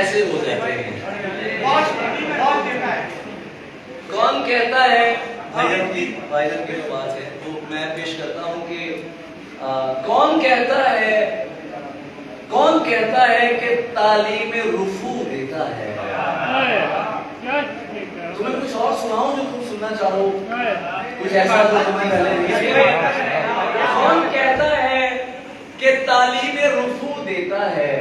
ऐसे हो जाते हैं। कौन कहता है, भाईजान की जो बात है वो मैं पेश करता हूँ कि कौन कहता है कि तालीम रुफू देता है। तुम्हें कुछ और सुनाऊं जो तुम सुनना चाहो, कुछ ऐसा जो तुम्हें पहले नहीं सुना। कौन कहता है कि तालीम रुफू देता है,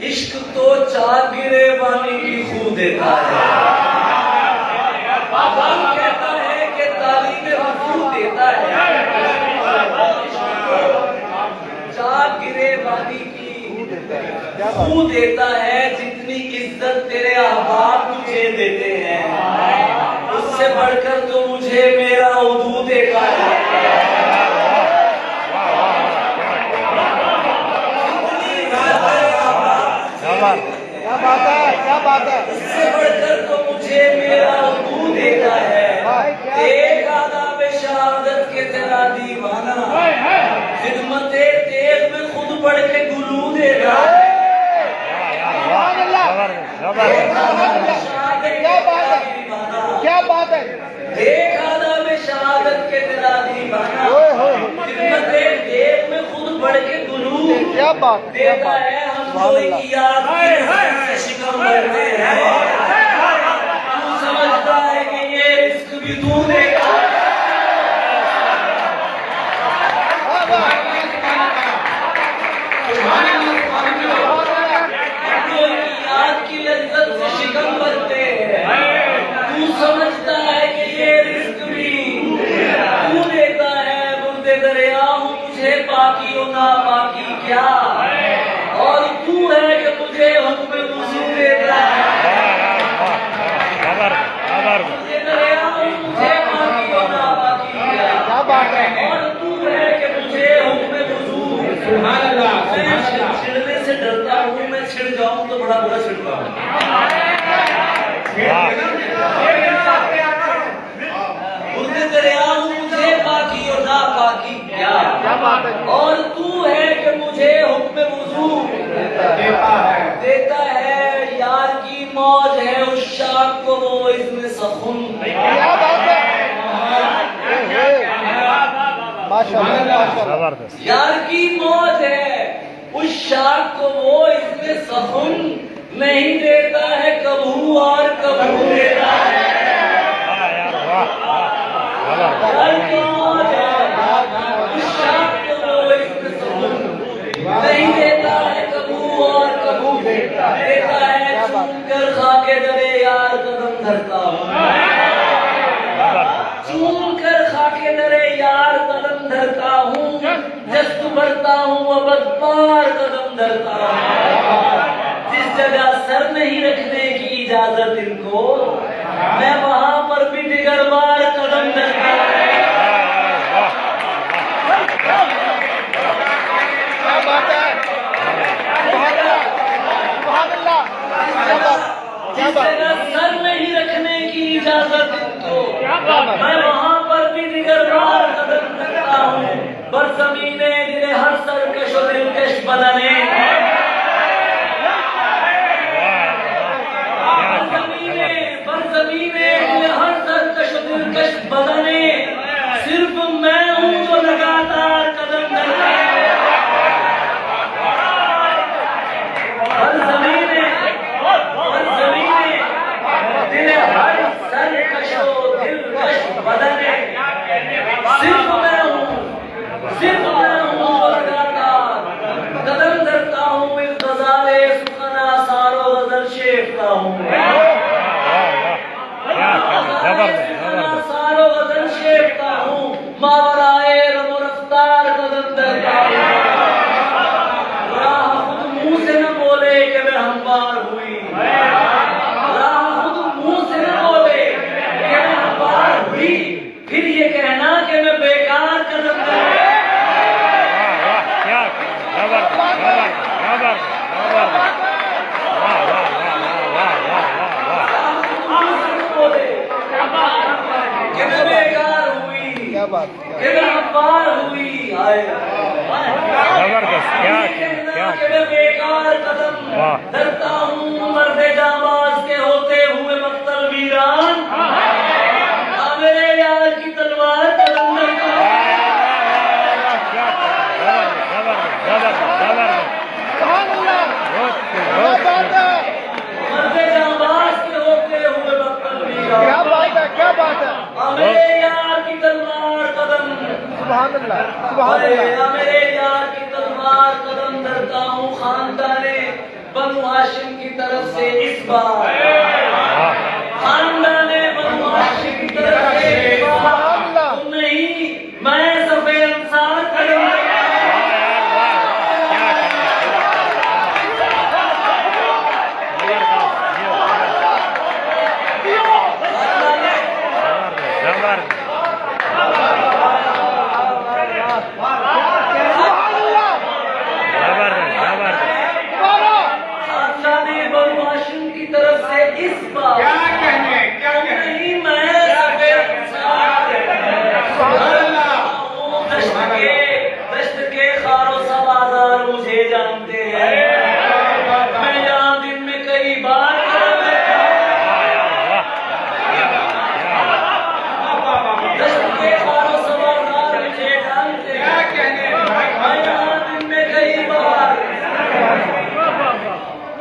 इश्क तो चार गिरेबानी की खू देता है। कौन कहता है कि तालीम रुफू देता है, चार गिरेबानी की खू देता है। जितनी इज्जत तेरे अहबाब तुझे देते हैं, उससे बढ़कर तो मुझे मेरा उदू देता है। क्या बात है, उससे बढ़कर तो मुझे मेरा उदू देता है। एक आदाब शहादत के तेरा दीवाना, खिदमते तेज में खुद बढ़ के गुलू देता है। क्या बात है, एक आदाब शहादत के तेरा दीवाना, खिदमते तेज में खुद बढ़ के गुलू क्या बात देता है। हम कोई की याद से शिकम करते हैं, तू समझता है कि ये रिस्क भी तू देगा। याद की लज्जत से शिकम करते हैं, तू समझता है कि ये रिस्क भी तू देता है। मुर्दे दरिया हूँ मुझे बाकी और ना बाकी क्या, और तू है कि मुझे हुक्म वुज़ू देता है। मुर्दे दरिया हूँ मुझे बाकी और ना बाकी क्या बात है, और तू है कि मुझे हुक्म वुज़ू। मैं छिड़ने से डरता हूँ, मैं छिड़ जाऊँ तो बड़ा बुरा छिड़ता हूँ। मुर्दे दरिया हूँ मुझे बाकी और ना बाकी क्या बात है, और तू है कि मुझे हुक्म वुज़ू देता है। यार की मौज है उस शाख को वो इसमें सखुन। क्या बात है, माशाअल्लाह। यार की मौज है उस शाख को वो इसमें सखुन, नहीं देता है कबू और कबू देता है। यार की मौज है उस शाख को वो इसमें सखुन, नहीं देता है कबू और कबू देता है। चूमकर खाके दरे यार कदम धरता हूँ, चूमकर खाके दरे यार कदम धरता हूँ। जस्त भरता हूँ अबद पार कदम धरता हूँ। जिस जगह सर नहीं रखने की इजाजत इनको, मैं वहां पर भी दिगर बार कदम धरता हूँ। जिस जगह सर नहीं रखने की इजाजत इनको, मैं वहां पर भी दिगर बार कदम धरता हूँ। बरज़मीने दिले हर सरकश और दिलकश बदने, बरज़मीने दिले हर सरकश और दिलकश बदने, सिर्फ मैं हूँ जो लगातार कदम धरता है। बरज़मीने दिले हर सरकश और दिलकश बदने, सिर्फ मैं हूँ लगातार कदम धरता हूँ। इस गज़ाले सुखना सारो गज़ल शेफता हूँ, सारो गज़ल शेफता हूँ। मावराए रमो रफ्तार कदम धरता हूँ। राह खुद मुंह से न बोले कि मैं हमवार हुई, राह खुद मुंह से न बोले कि मैं हमवार हुई, फिर ये कहना कि मैं बेकार कदम धरता हूँ। कि मैं बेकार हुई, क्या बात, कि मैं हमवार हुई। जबरदस्त, क्या क्या कि मैं बेकार कदम वाह। धरता हूँ मर्दे जाबाज के होते हुए मक्तल वीरान। मेरे यार की तलवार कदम धरता हूँ। सुभान अल्लाह क्या बात है मर्दे जाबाज के होते हुए मक्तल वीरान। क्या बात है क्या बात है मेरे यार की तलवार कदम सुभान अल्लाह सुभान अल्लाह मेरे यार की तलवार कदम धरता हूँ खानदाने बनु हाशिम की तरफ से इस बार। खानदाने बनु हाशिम की तरफ से इस बार। तुम नहीं मैं सफे अंसार कदम खानदाने बनु हाशिम की तरफ से इस बार। नहीं मैं सफे अंसार दश्त के खारो सा बाजार मुझे जानते हैं। मैं यहाँ दिन में कई बार दश्त के खारो सा बाजार मुझे जानते हैं। मैं यहाँ दिन में कई बार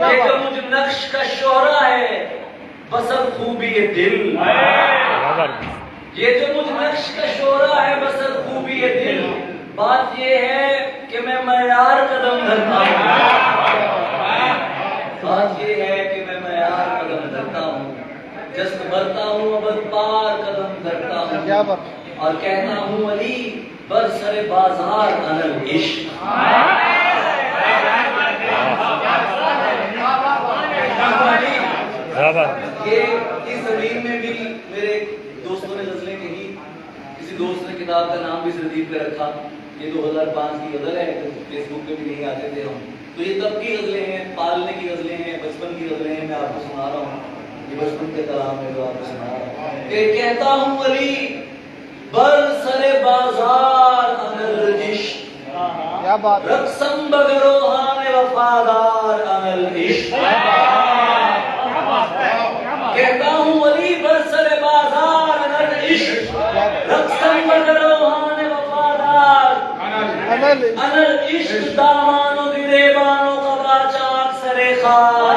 ये जो मुझ नक्श का शोहरा है बसर खूबी ये दिल। ये जो मुझ नक्श का शोहरा है बसर खूबी ये दिल। बात ये है कि मैं मयार कदम धरता हूँ। बात ये है कि मैं मयार कदम धरता हूँ। जश्न भरता हूँ अबद पार कदम धरता हूँ। क्या बात और कहता हूँ अली बरसरे बाजार अनल इश्क। ये इस जमीन में भी मेरे दोस्तों ने गजलें कही। किसी दोस्त ने किताब का नाम भी सरदीप पे रखा। ये 2005 की गजल है, तो फेसबुक पे भी नहीं आते थे हम। तो ये तब की गजलें हैं, पालने की गजलें हैं, बचपन की गजलें हैं। मैं आपको सुना रहा हूँ, ये बचपन के कलाम है जो आपको सुना रहा हूँ। ये कहता हूँ अली बरसरे बाजार अनल इश्क। क्या बात है रक्सम बगरोहान वफादार अनल इश्क। कहता हूँ अली बरसरे बाजार अनल इश्क। रक्सम बगरोहान वफादार अनल इश्क। दामानो गिरेबानो कबा चाक सरे खान।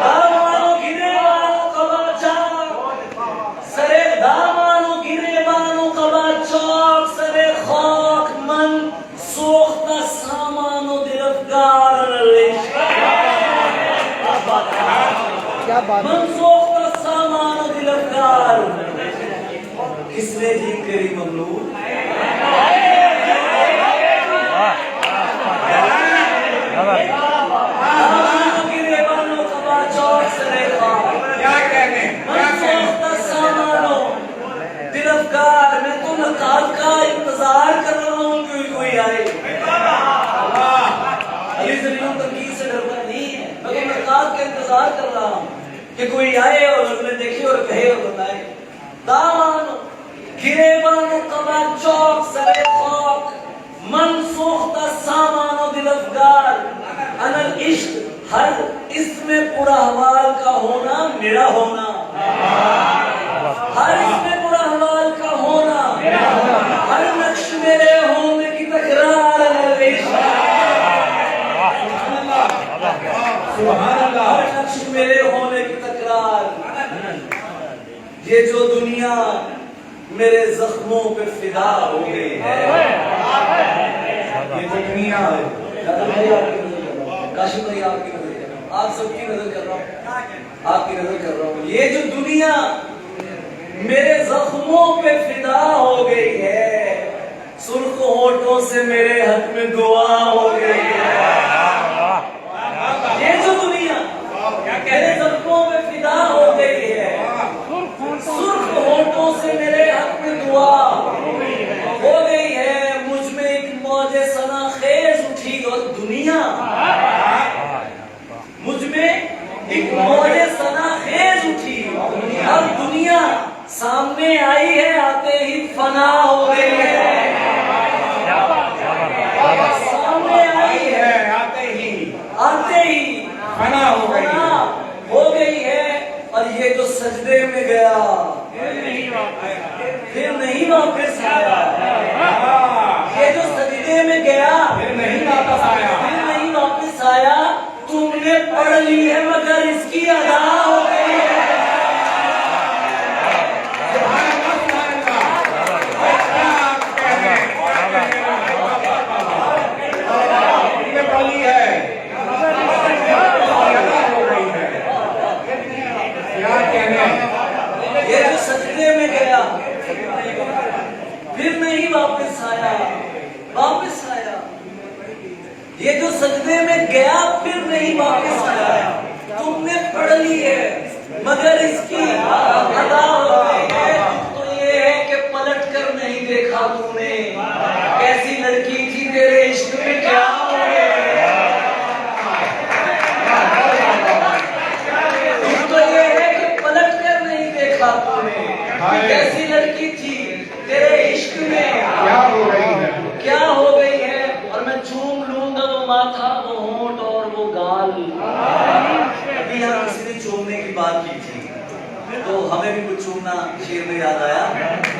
दामानो गिरेबानो कबा चाक सरे दामानो गिरेबानो कबा चाक सरे खाक मन सोख्ता सामानो दिलफगार अनल इश्क। क्या बात है मनसूख का सामान दिलफगार किसने जी करी ममलूक। गिरेबानो कबा चौक सरे खाक। मनसूख का सामानो दिलफगार। मैं तो नकाब का इंतजार कर रहा हूँ कि कोई आए। अली जमीन तनकीद से डरता नहीं है। मैं तो नकाब का इंतजार कर रहा हूँ कि कोई आए और उसने देखे और कहे और बताए। दामानो गिरेबानो कबा चौक सरे खाक मनसूख्ता सामानो दिलफगार अनल इश्क। हर इसमें पूरा हवाल का होना मेरा होना। हर इसमें पूरा हवाल का होना हर नक्श मेरे होने की तकरार अनल इश्क। हर नक्श मेरे होने की तकरार। ये जो दुनिया मेरे जख्मों पे फिदा हो गई है। ये जो दुनिया है काशिफ भाई आपकी नजर कर रहा हूँ, आप सबकी नजर कर रहा हूँ, आपकी नजर कर रहा हूँ। ये जो दुनिया मेरे जख्मों पे फिदा हो गई है। सुर्ख होठों से मेरे हक में दुआ हो गई है। ये जो दुनिया मेरे जख्मों पे फिदा हो गई है। सुर्ख होठों से मेरे हक में दुआ हो गई है। मुझ में एक मौजे सना खेज उठी और दुनिया मुझ में एक मौजे सना खेज उठी। अब दुनिया सामने आई है आते ही फना हो गई है। सामने आई है आते ही फना हो गई है। हो गई है। और ये जो सजदे में गया फिर नहीं वापस आया। ये जो सजदे में गया फिर नहीं वापस आया। फिर नहीं वापस आया। तुमने पढ़ ली है मगर इसकी अदा हो गई है। तुमने पढ़ी है, क्या कहने। ये जो सजदे में गया फिर नहीं वापस आया। ये जो सजदे में गया फिर नहीं वापस आया। तुमने पढ़ ली है मगर इसकी अदा हो गई है। तो ये है कि पलट कर नहीं देखा तूने कैसी लड़की थी तेरे इश्क में क्या हो गया। तो ये है कि पलट कर नहीं देखा तूने कि कैसी लड़की थी तेरे इश्क में क्या हो रही है। क्या हो गई है। और मैं चूम लूंगा वो माथा, वो होंठ और वो गाल। अभी हम किसी ने चूमने की बात की थी तो हमें भी कुछ चूमना शेर में याद आया।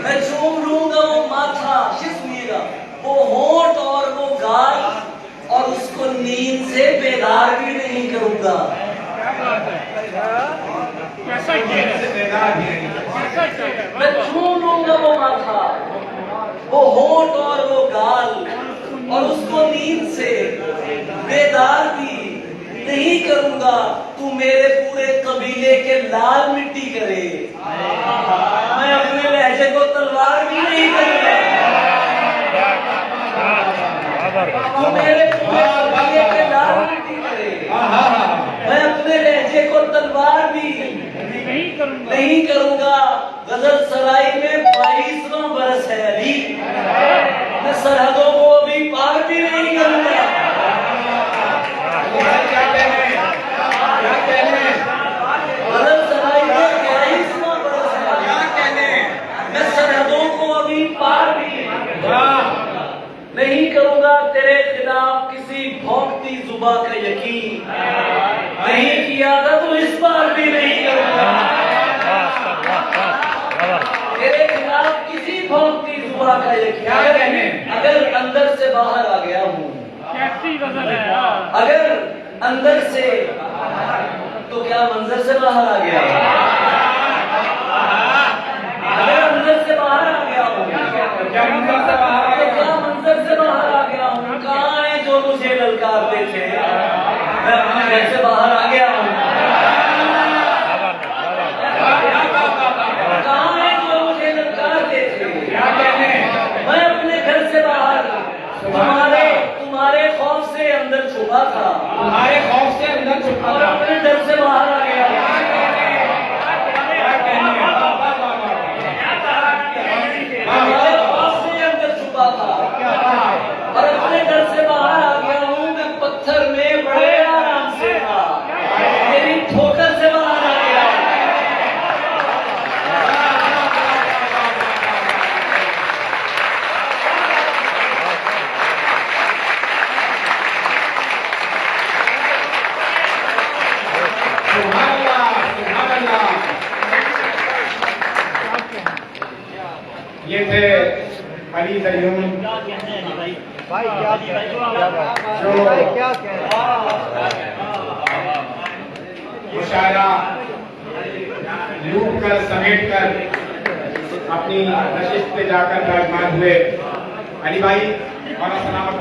मैं चूम लूंगा वो माथा, शेर सुनिएगा, वो होंठ और वो गाल, और उसको नींद से बेदार भी नहीं करूंगा। मैं चूम लूंगा वो माथा, वो होंठ और वो गाल, और उसको नींद से बेदार भी नहीं करूंगा। तू मेरे पूरे कबीले के लाल मिट्टी करे, मैं अपने लहजे को तलवार भी नहीं करूंगा। तू मेरे पूरे कबीले के लाल मिट्टी करे, मैं अपने लहजे को तलवार भी नहीं करूंगा। गजल सराय में 22वां बरस है अली, मैं सरहदों को अभी पार भी नहीं करूंगा। गजल सराय में 22वां बरस है, मैं सरहदों को अभी पार भी नहीं करूंगा। तेरे खिलाफ किसी भौंकती जुबा का यकीन नहीं किया था तो इस बार भी नहीं करूंगा। तेरे खिलाफ किसी भौंकती जुबा का यकीन, अगर अंदर से बाहर आ गया हूँ, अगर अंदर से तो क्या मंजर से बाहर आ गया। अगर अंदर से बाहर आ गया हूँ तो क्या मंजर से बाहर आ गया हूँ। कहाँ है जो मुझे ललकारते थे, मैं अपने घर से बाहर आ गया हूँ। कहाँ है जो मुझे ललकारते थे, मैं अपने घर से बाहर तुम्हारे खौफ से अंदर छुपा था, और अपने डर से बाहर आ गया। तुम्हारे खौफ से अंदर छुपा था और अपने डर से बाहर आ गया हूँ। मैं पत्थर में बड़े आराम से था, मेरी ठोकर से बाहर आ गया। ये थे अली तय्यूम भाई क्या जो मुशायरा लूट कर समेट कर अपनी नशिस्त पे जाकर विराजमान हुए। अली भाई और सलामत